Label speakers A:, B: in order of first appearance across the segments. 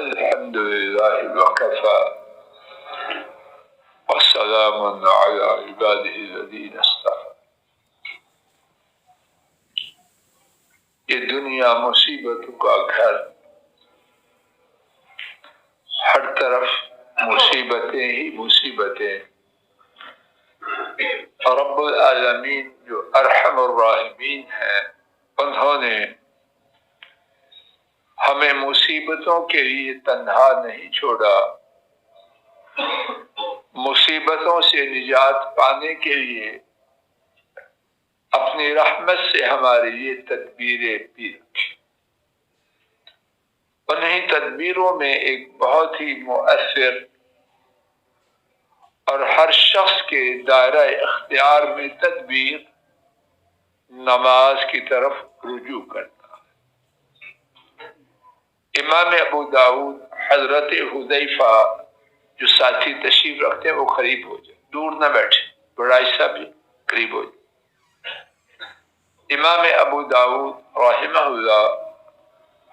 A: الحمد لله وكفى والسلام على عباده الذين اصطفى. یہ دنیا مصیبتوں کا گھر، ہر طرف مصیبتیں ہی مصیبتیں. رب العالمین جو ارحم الراحمین ہیں، انہوں نے ہمیں مصیبتوں کے لیے تنہا نہیں چھوڑا. مصیبتوں سے نجات پانے کے لیے اپنی رحمت سے ہمارے لیے تدبیریں بھی رکھی. انہیں تدبیروں میں ایک بہت ہی مؤثر اور ہر شخص کے دائرہ اختیار میں تدبیر نماز کی طرف رجوع کرنا. امام ابو داؤد حضرت حذیفہ جو ساتھی تشریف رکھتے ہیں وہ قریب ہو جائے، دور نہ بیٹھے، بڑا حصہ بھی قریب ہو جائے. امام ابو داؤد رحمہ اللہ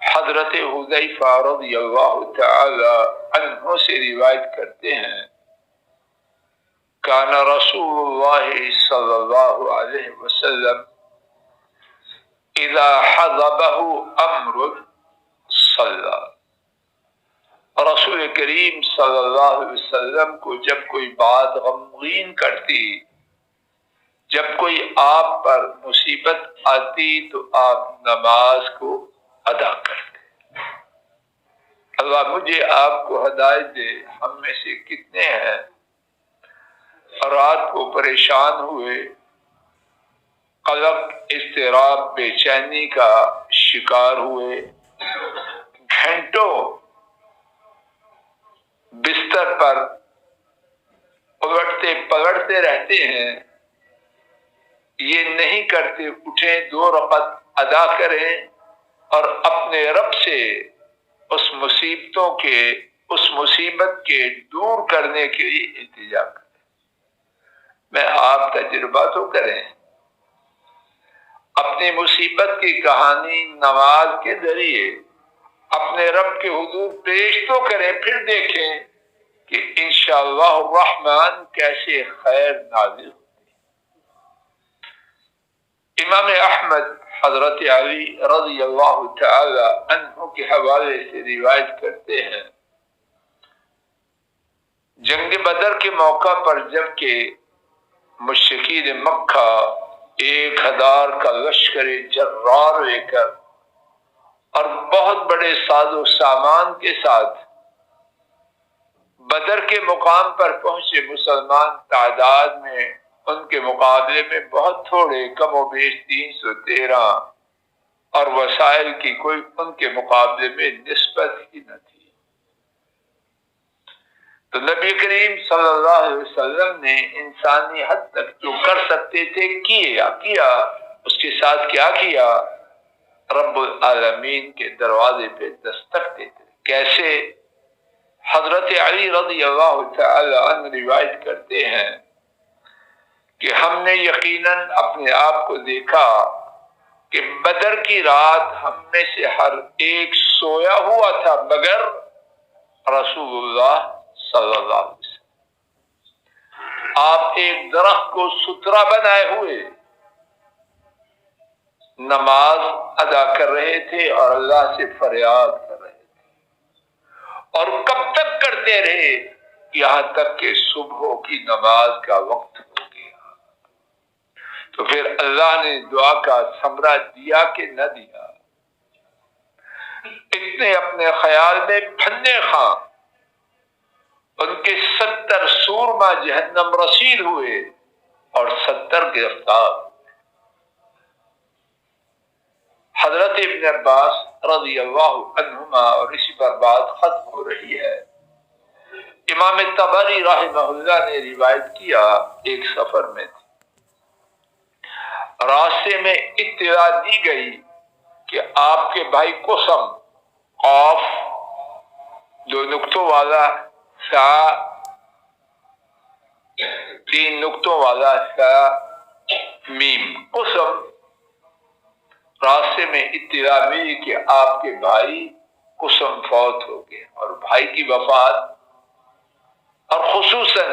A: حضرت حذیفہ رضی اللہ تعالی عنہ سے روایت کرتے ہیں، کان رسول اللہ صلی اللہ علیہ وسلم اذا حضبہ امر صلی. رسول کریم صلی اللہ علیہ وسلم کو جب کوئی بات غمگین کرتی، جب کوئی آپ پر مصیبت آتی تو آپ نماز کو ادا کرتے. اللہ مجھے آپ کو ہدایت دے. ہم میں سے کتنے ہیں رات کو پریشان ہوئے، قلق، اضطراب، بے چینی کا شکار ہوئے، گھنٹوں بستر پر الٹتے پلٹتے رہتے ہیں. یہ نہیں کرتے اٹھیں 2 رکعت ادا کریں اور اپنے رب سے اس مصیبت کے دور کرنے کے لیے التجا کریں. میں آپ تجربہ تو کریں، اپنی مصیبت کی کہانی نماز کے ذریعے اپنے رب کے حضور پیش تو کریں، پھر دیکھیں کہ انشاءاللہ الرحمن کیسے خیر نازل. امام احمد حضرت علی رضی اللہ تعالی عنہ کے حوالے سے روایت کرتے ہیں، جنگ بدر کے موقع پر جب کہ مشرکین مکہ 1000 کا لشکر جرار لے کر اور بہت بڑے ساز و سامان کے ساتھ بدر کے مقام پر پہنچے، مسلمان تعداد میں ان کے مقابلے میں بہت تھوڑے، کم و بیش 313، اور وسائل کی کوئی ان کے مقابلے میں نسبت ہی نہ تھی. تو نبی کریم صلی اللہ علیہ وسلم نے انسانی حد تک جو کر سکتے تھے کیا. اس کے ساتھ کیا کیا؟ رب العالمین کے دروازے پہ دستک دیتے. کیسے؟ حضرت علی رضی اللہ تعالی عنہ روایت کرتے ہیں کہ ہم نے یقیناً اپنے آپ کو دیکھا کہ بدر کی رات ہم میں سے ہر ایک سویا ہوا تھا مگر رسول اللہ صلی اللہ علیہ وسلم. آپ ایک درخت کو سترا بنائے ہوئے نماز ادا کر رہے تھے اور اللہ سے فریاد کر رہے تھے، اور کب تک کرتے رہے؟ یہاں تک کہ صبح کی نماز کا وقت ہو گیا. تو پھر اللہ نے دعا کا ثمرہ دیا کہ نہ دیا؟ اتنے اپنے خیال میں پھنے خاں، ان کے 70 سورما جہنم رسید ہوئے اور 70 گرفتار. حضرت ابن عباس رضی اللہ عنہما، اور اسی پر بات ختم ہو رہی ہے، امام طبری رحمہ اللہ نے روایت کیا، ایک سفر میں تھے، راستے میں اطلاع دی گئی کہ آپ کے بھائی قسم، قاف 2 نقطوں والا، سا 3 نقطوں والا، سا میم، قسم، راستے میں اطلاع ملی کہ آپ کے بھائی قسم فوت ہو گئے اور بھائی کی وفات، اور خصوصاً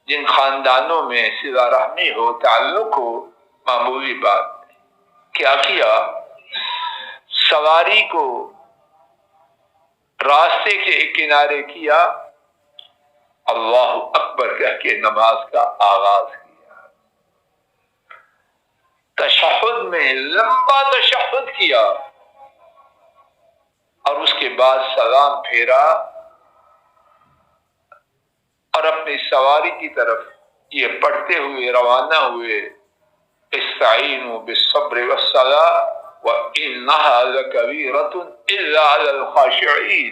A: جن خاندانوں میں صلہ رحمی ہو، تعلق ہو، معمولی بات نہیں۔ کیا کیا؟ سواری کو راستے کے کنارے کیا، اللہ اکبر کہہ کے نماز کا آغاز کیا، تشہد میں لمبا تشہد کیا، اور اس کے بعد سلام پھیرا اور اپنی سواری کی طرف یہ پڑھتے ہوئے روانہ ہوئے، استعینوا بالصبر والصلاۃ وانھا لکبیرۃ الا علی الخاشعین۔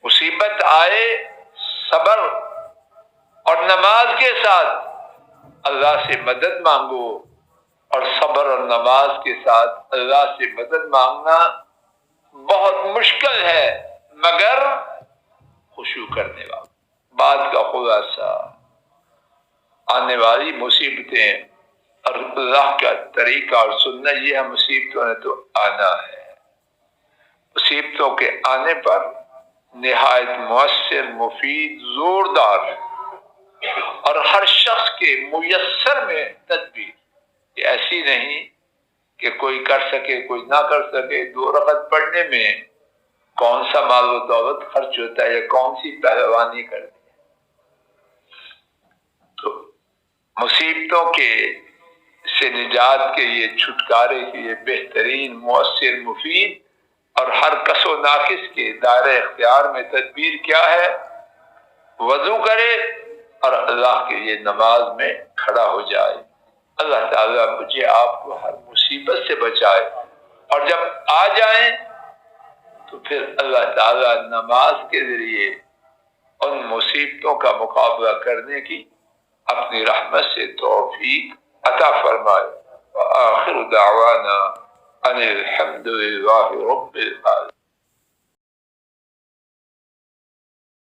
A: مصیبت آئے صبر اور نماز کے ساتھ اللہ سے مدد مانگو، اور صبر اور نماز کے ساتھ اللہ سے مدد مانگنا بہت مشکل ہے، مگر خشوع کرنے والا۔ بات کا خلاصہ، آنے والی مصیبتیں اور اللہ کا طریقہ اور سنت، یہ مصیبتوں نے تو آنا ہے۔ مصیبتوں کے آنے پر نہایت مؤثر، مفید، زوردار اور ہر شخص کے میسر میں تدبیر، یہ ایسی نہیں کہ کوئی کر سکے کوئی نہ کر سکے۔ 2 رکعت پڑھنے میں کون سا مال و دولت خرچ ہوتا ہے یا کون سی پہلوانی کرتی ہے۔ تو مصیبتوں کے سے نجات کے لیے، چھٹکارے کے لیے بہترین، مؤثر، مفید اور ہر کس و ناقص کے دائرہ اختیار میں تدبیر کیا ہے؟ وضو کرے اور اللہ کے لیے نماز میں کھڑا ہو جائے۔ اللہ تعالیٰ مجھے آپ کو ہر مصیبت سے بچائے، اور جب آ جائیں تو پھر اللہ تعالیٰ نماز کے ذریعے ان مصیبتوں کا مقابلہ کرنے کی اپنی رحمت سے توفیق عطا فرمائے۔ وآخر دعوانا ان الحمد للہ رب العالمین۔